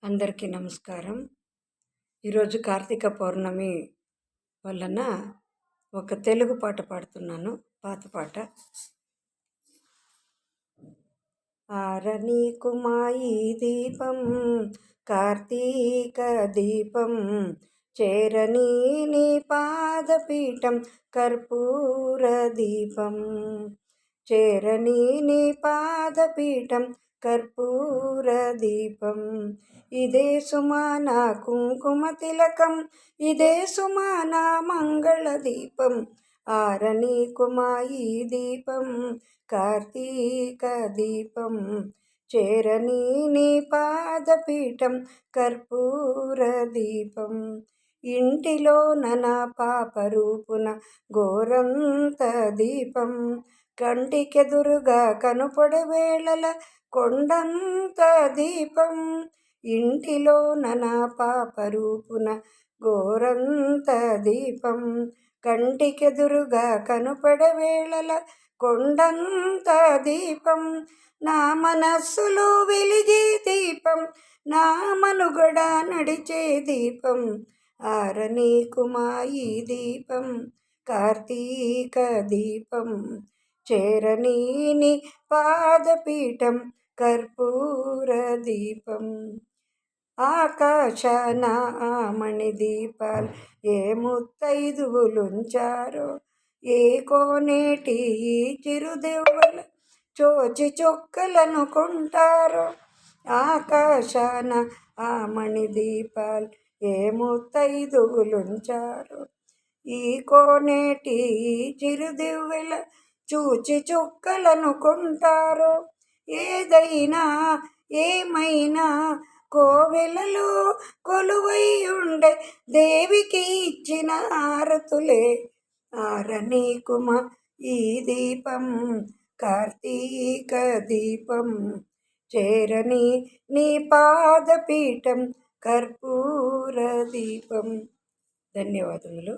అందరికీ నమస్కారం. ఈరోజు కార్తీక పౌర్ణమి వలన ఒక తెలుగు పాట పాడుతున్నాను. పాత పాట. ఆరనీకు మాయి దీపం కార్తీక దీపం, చేరనీ నీ పాదపీఠం కర్పూర దీపం, చేరనీ నీ పాదపీఠం కర్పూర దీపం. ఇదే సుమాన కుంకుమ తిలకం, ఇదే సుమాన మంగళ దీపం. ఆరనీకు మాయి దీపం కార్తీక దీపం, చేరనీ నీ పాదపీఠం కర్పూర దీపం. ఇంటిలో నా పాప రూపున గోరంత దీపం, కంటికెదురుగా కనుపడే వేళల కొండంత దీపం. ఇంటిలో నా పాప రూపున గోరంత దీపం, కంటికెదురుగా కనుపడే వేళల కొండంత దీపం. నా మనస్సులో వెలిగే దీపం, నా మనుగడ నడిచే దీపం. ఆరనీకు మాయి దీపం కార్తీక దీపం, చేరనీ నీ పాదపీఠం కర్పూర దీపం. ఆకాశాన మణి దీపాలు ఏ ముత్తైదువులుంచారో, ఏ కోనేటి చిరుదెవ్వల చోచి చొక్కలను కొంటారో. ఆకాశాన మణి దీపాలు ఏ ముత్తైదువులుంచారో, ఈ కోనేటి చిరుదివ్వెల చూచి చుక్కలను కొంటారో. ఏదైనా ఏమైనా కోవెలలో కొలువై ఉండే దేవికి ఇచ్చిన ఆరతులే. ఆరనీకు ఈ దీపం కార్తీక దీపం, చేరనీ నీ పాదపీఠం కర్పూర దీపం. ధన్యవాదములు.